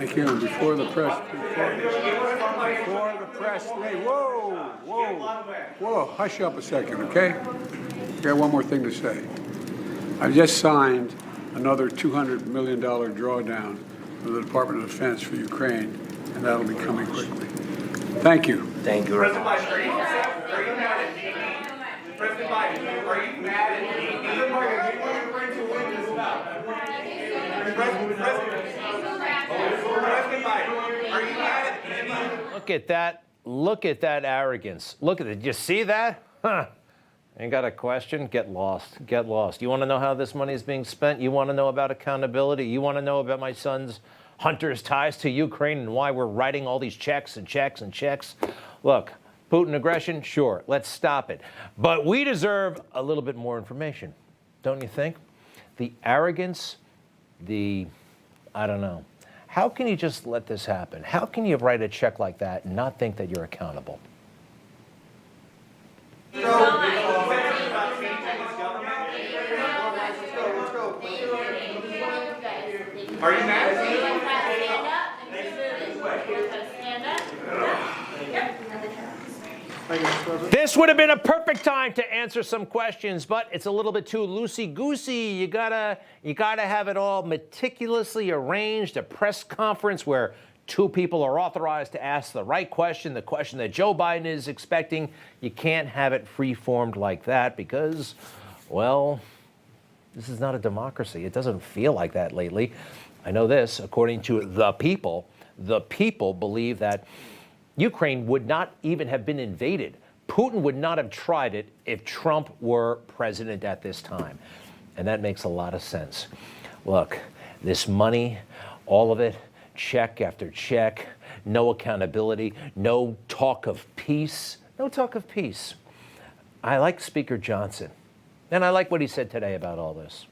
Thank you. And before the press, hey, whoa, hush up a second, okay? I got one more thing to say. I just signed another $200 million drawdown from the Department of Defense for Ukraine, and that'll be coming quickly. Thank you. Thank you. President Biden, are you mad at Nikki? President Biden, are you mad at Nikki? President Biden, are you mad at Nikki? Look at that. Look at that arrogance. Look at it. Did you see that? Huh. Ain't got a question? Get lost. Get lost. You want to know how this money is being spent? You want to know about accountability? You want to know about my son's Hunter's ties to Ukraine and why we're writing all these checks and checks and checks? Look, Putin aggression, sure, let's stop it. But we deserve a little bit more information, don't you think? The arrogance, I don't know. How can you just let this happen? How can you write a check like that and not think that you're accountable? Are you mad? This would have been a perfect time to answer some questions, but it's a little bit too loosey-goosey. You gotta have it all meticulously arranged, a press conference where two people are authorized to ask the right question, the question that Joe Biden is expecting. You can't have it free-formed like that because, well, this is not a democracy. It doesn't feel like that lately. I know this, according to the people believe that Ukraine would not even have been invaded. Putin would not have tried it if Trump were president at this time. And that makes a lot of sense. Look, this money, all of it, check after check, no accountability, no talk of peace. No talk of peace. I like Speaker Johnson, and I like what he said today about all this.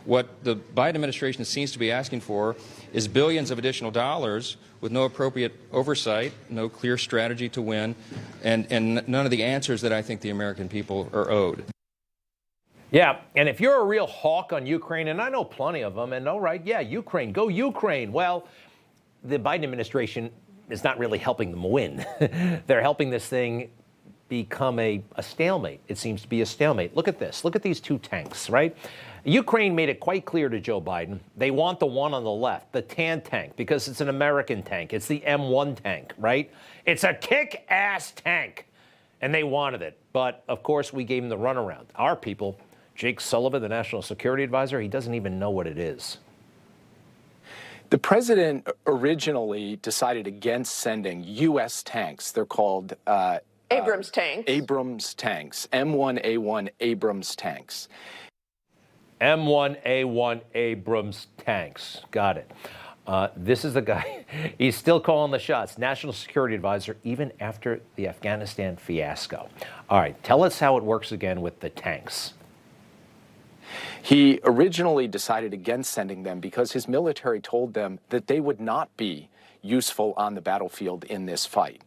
What the Biden administration seems to be asking for is billions of additional dollars with no appropriate oversight, no clear strategy to win, and none of the answers that I think the American people are owed. Yeah, and if you're a real hawk on Ukraine, and I know plenty of them, and all right, yeah, Ukraine, go Ukraine. Well, the Biden administration is not really helping them win. They're helping this thing become a stalemate. It seems to be a stalemate. Look at this. Look at these two tanks, right? Ukraine made it quite clear to Joe Biden they want the one on the left, the tan tank, because it's an American tank. It's the M1 tank, right? It's a kick-ass tank, and they wanted it. But, of course, we gave them the runaround. Our people, Jake Sullivan, the National Security Advisor, he doesn't even know what it is. The president originally decided against sending U.S. tanks. They're called Abrams tanks. Abrams tanks, M1A1 Abrams tanks. M1A1 Abrams tanks. Got it. This is the guy. He's still calling the shots. National Security Advisor, even after the Afghanistan fiasco. All right, tell us how it works again with the tanks. He originally decided against sending them because his military told them that they would not be useful on the battlefield in this fight.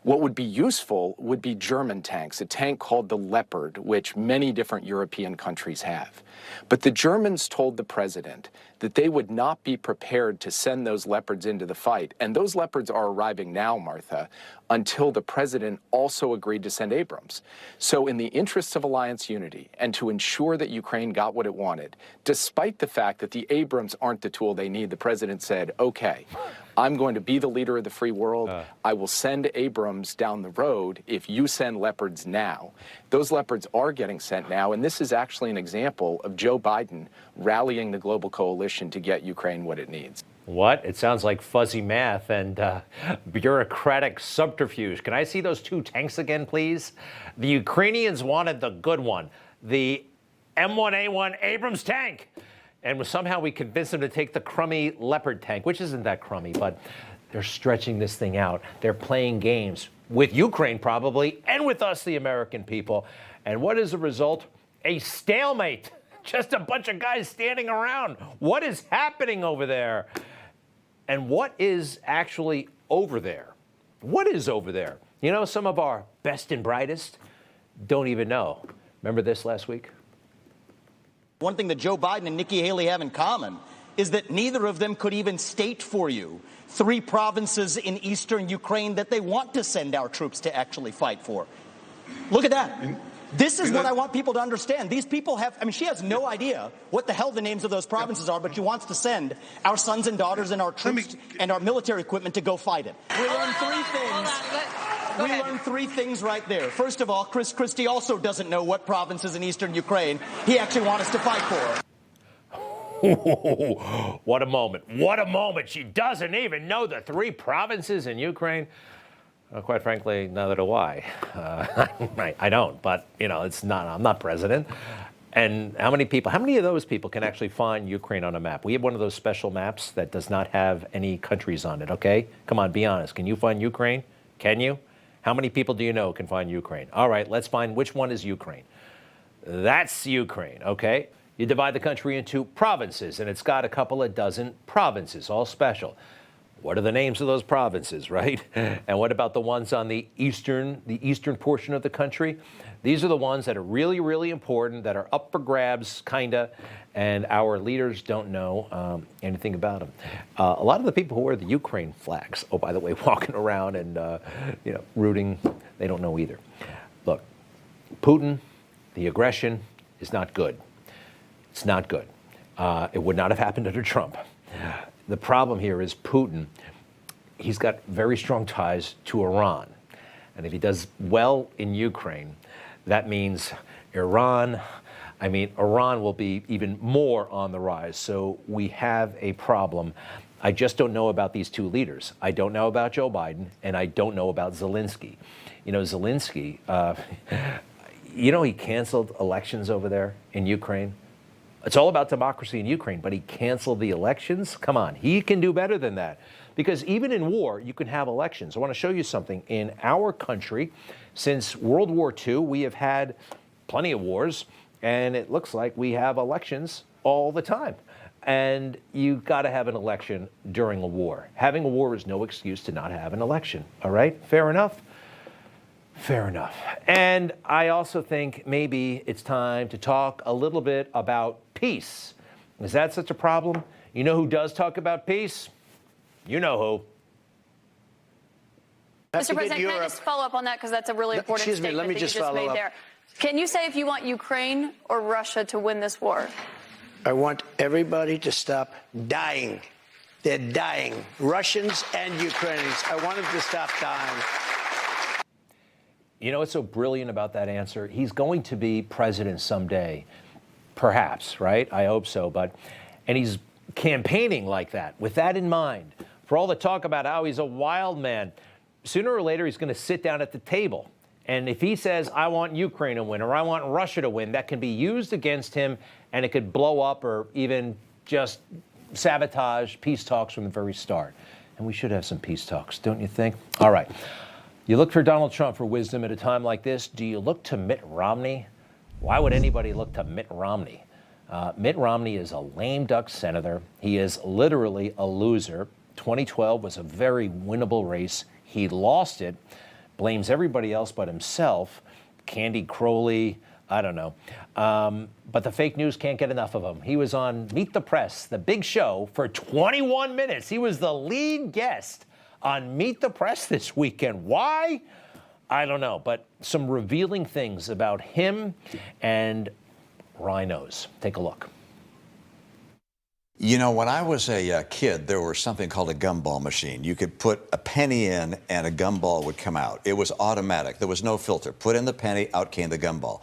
What would be useful would be German tanks, a tank called the Leopard, which many different European countries have. But the Germans told the president that they would not be prepared to send those Leopards into the fight. And those Leopards are arriving now, Martha, until the president also agreed to send Abrams. So in the interests of alliance unity and to ensure that Ukraine got what it wanted, despite the fact that the Abrams aren't the tool they need, the president said, okay, I'm going to be the leader of the free world. I will send Abrams down the road if you send Leopards now. Those Leopards are getting sent now, and this is actually an example of Joe Biden rallying the global coalition to get Ukraine what it needs. What? It sounds like fuzzy math and bureaucratic subterfuge. Can I see those two tanks again, please? The Ukrainians wanted the good one, the M1A1 Abrams tank. And somehow we convinced them to take the crummy Leopard tank, which isn't that crummy, but they're stretching this thing out. They're playing games with Ukraine probably, and with us, the American people. And what is the result? A stalemate. Just a bunch of guys standing around. What is happening over there? And what is actually over there? What is over there? You know, some of our best and brightest don't even know. Remember this last week? One thing that Joe Biden and Nikki Haley have in common is that neither of them could even state for you 3 provinces in eastern Ukraine that they want to send our troops to actually fight for. Look at that. This is what I want people to understand. These people have, I mean, she has no idea what the hell the names of those provinces are, but she wants to send our sons and daughters and our troops and our military equipment to go fight it. We learned 3 things. We learned 3 things right there. First of all, Christie also doesn't know what provinces in eastern Ukraine he actually wants us to fight for. What a moment. What a moment. She doesn't even know the 3 provinces in Ukraine. Quite frankly, neither do I. I don't, but, you know, I'm not president. And how many of those people can actually find Ukraine on a map? We have one of those special maps that does not have any countries on it, okay? Come on, be honest. Can you find Ukraine? Can you? How many people do you know can find Ukraine? All right, let's find which one is Ukraine. That's Ukraine, okay? You divide the country into provinces, and it's got a couple of dozen provinces, all special. What are the names of those provinces, right? And what about the ones on the eastern portion of the country? These are the ones that are really, really important, that are up for grabs, kinda, and our leaders don't know anything about them. A lot of the people who wear the Ukraine flags, oh, by the way, walking around and rooting, they don't know either. Look, Putin, the aggression is not good. It's not good. It would not have happened under Trump. The problem here is Putin, he's got very strong ties to Iran. And if he does well in Ukraine, that means Iran will be even more on the rise. So we have a problem. I just don't know about these 2 leaders. I don't know about Joe Biden, and I don't know about Zelenskyy. You know, Zelenskyy, he canceled elections over there in Ukraine. It's all about democracy in Ukraine, but he canceled the elections? Come on, he can do better than that. Because even in war, you can have elections. I want to show you something. In our country, since World War II, we have had plenty of wars, and it looks like we have elections all the time. And you've got to have an election during a war. Having a war is no excuse to not have an election, all right? Fair enough? Fair enough. And I also think maybe it's time to talk a little bit about peace. Is that such a problem? You know who does talk about peace? You know who. Mr. President, can I just follow up on that, because that's a really important statement let me that just you just follow made up. there. Can you say if you want Ukraine or Russia to win this war? I want everybody to stop dying. They're dying. Russians and Ukrainians. I want them to stop dying. You know what's so brilliant about that answer? He's going to be president someday. Perhaps, right? I hope so. And he's campaigning like that, with that in mind. For all the talk about how he's a wild man, sooner or later he's going to sit down at the table. And if he says, I want Ukraine to win, or I want Russia to win, that can be used against him, and it could blow up or even just sabotage peace talks from the very start. And we should have some peace talks, don't you think? All right. You look for Donald Trump for wisdom at a time like this. Do you look to Mitt Romney? Why would anybody look to Mitt Romney? Mitt Romney is a lame duck senator. He is literally a loser. 2012 was a very winnable race. He lost it, blames everybody else but himself. Candy Crowley, I don't know. But the fake news can't get enough of him. He was on Meet the Press, the big show, for 21 minutes. He was the lead guest on Meet the Press this weekend. Why? I don't know, but some revealing things about him and rhinos. Take a look. You know, when I was a kid, there was something called a gumball machine. You could put a penny in and a gumball would come out. It was automatic. There was no filter. Put in the penny, out came the gumball.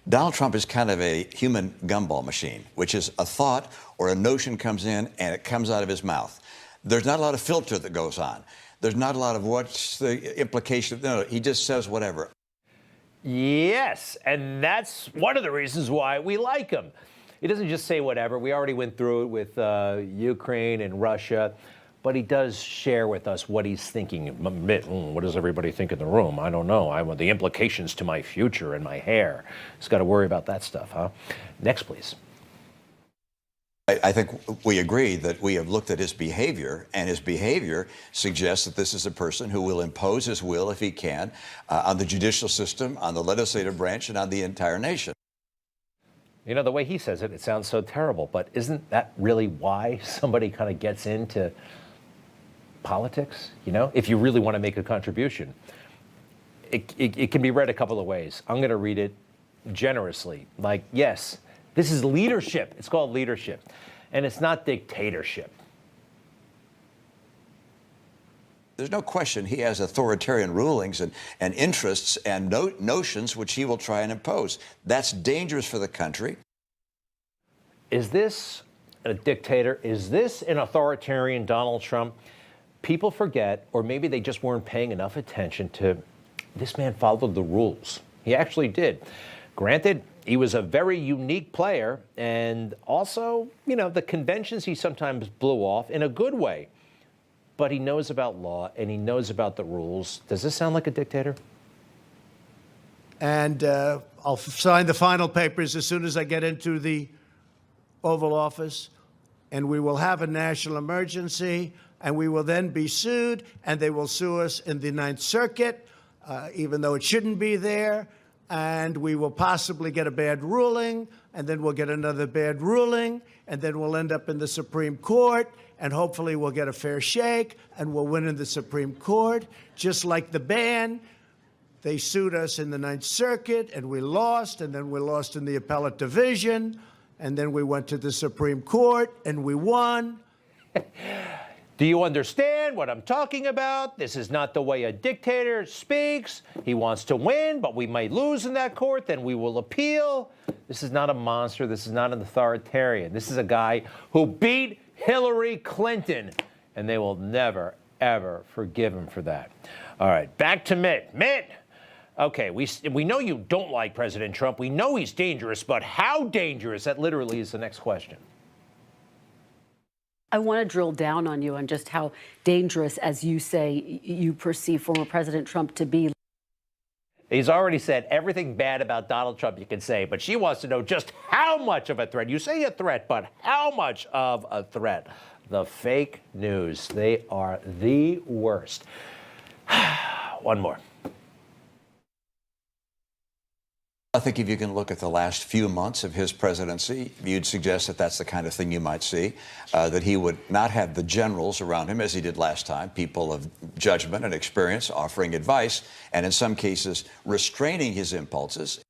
Donald Trump is kind of a human gumball machine, which is a thought or a notion comes in and it comes out of his mouth. There's not a lot of filter that goes on. There's not a lot of what's the implication. No, he just says whatever. Yes, and that's one of the reasons why we like him. He doesn't just say whatever. We already went through it with Ukraine and Russia, but he does share with us what he's thinking. What does everybody think in the room? I don't know. I want the implications to my future and my hair. He's got to worry about that stuff, huh? Next, please. I think we agree that we have looked at his behavior, and his behavior suggests that this is a person who will impose his will, if he can, on the judicial system, on the legislative branch, and on the entire nation. You know, the way he says it, it sounds so terrible, but isn't that really why somebody kind of gets into politics? You know, if you really want to make a contribution, it can be read a couple of ways. I'm going to read it generously. Like, yes, this is leadership. It's called leadership, and it's not dictatorship. There's no question he has authoritarian rulings and interests and notions which he will try and impose. That's dangerous for the country. Is this a dictator? Is this an authoritarian Donald Trump? People forget, or maybe they just weren't paying enough attention to this man followed the rules. He actually did. Granted, he was a very unique player, and also, you know, the conventions he sometimes blew off in a good way. But he knows about law, and he knows about the rules. Does this sound like a dictator? And I'll sign the final papers as soon as I get into the Oval Office, and we will have a national emergency, and we will then be sued, and they will sue us in the Ninth Circuit, even though it shouldn't be there, and we will possibly get a bad ruling, and then we'll get another bad ruling, and then we'll end up in the Supreme Court, and hopefully we'll get a fair shake, and we'll win in the Supreme Court, just like the ban. They sued us in the Ninth Circuit, and we lost, and then we lost in the appellate division, and then we went to the Supreme Court, and we won. Do you understand what I'm talking about? This is not the way a dictator speaks. He wants to win, but we might lose in that court, then we will appeal. This is not a monster. This is not an authoritarian. This is a guy who beat Hillary Clinton, and they will never, ever forgive him for that. All right, back to Mitt. Mitt, okay, we know you don't like President Trump. We know he's dangerous, but how dangerous? That literally is the next question. I want to drill down on you on just how dangerous, as you say, you perceive former President Trump to be. He's already said everything bad about Donald Trump you can say, but she wants to know just how much of a threat. You say a threat, but how much of a threat? The fake news, they are the worst. One more. I think if you can look at the last few months of his presidency, you'd suggest that that's the kind of thing you might see, that he would not have the generals around him as he did last time, people of judgment and experience offering advice, and in some cases restraining his impulses.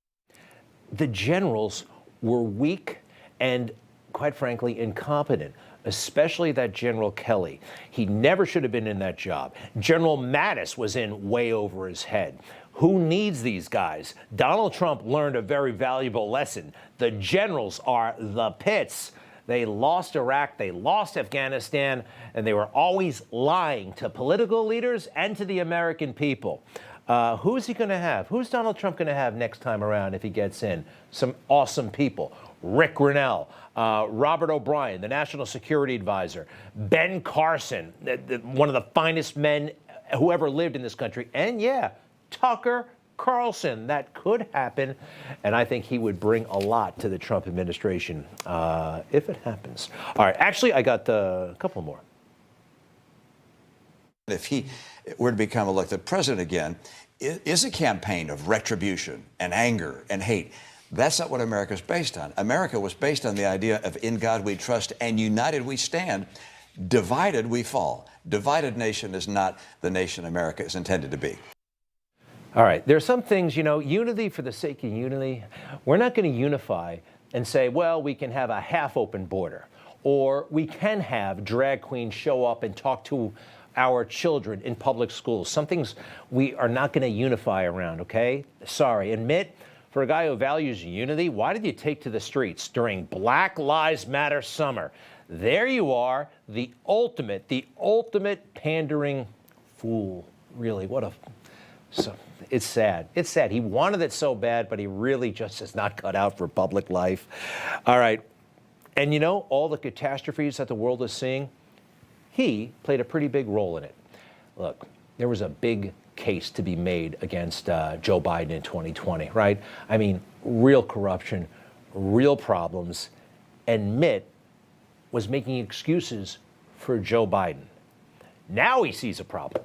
The generals were weak and, quite frankly, incompetent, especially that General Kelly. He never should have been in that job. General Mattis was in way over his head. Who needs these guys? Donald Trump learned a very valuable lesson. The generals are the pits. They lost Iraq, they lost Afghanistan, and they were always lying to political leaders and to the American people. Who's he going to have? Who's Donald Trump going to have next time around if he gets in? Some awesome people. Rick Grinnell, Robert O'Brien, the National Security Advisor, Ben Carson, one of the finest men who ever lived in this country, and yeah, Tucker Carlson. That could happen, and I think he would bring a lot to the Trump administration if it happens. All right, actually, I got a couple more. If he were to become elected president again, is a campaign of retribution and anger and hate. That's not what America is based on. America was based on the idea of in God we trust and united we stand. Divided we fall. Divided nation is not the nation America is intended to be. All right, there are some things, you know, unity for the sake of unity. We're not going to unify and say, well, we can have a half-open border, or we can have drag queens show up and talk to our children in public schools. Some things we are not going to unify around, okay? Sorry. Admit, for a guy who values unity, why did you take to the streets during Black Lives Matter summer? There you are, the ultimate pandering fool. Really, what a... So, it's sad. It's sad. He wanted it so bad, but he really just is not cut out for public life. All right. And you know, all the catastrophes that the world is seeing, he played a pretty big role in it. Look, there was a big case to be made against Joe Biden in 2020, right? I mean, real corruption, real problems, and Mitt was making excuses for Joe Biden. Now he sees a problem.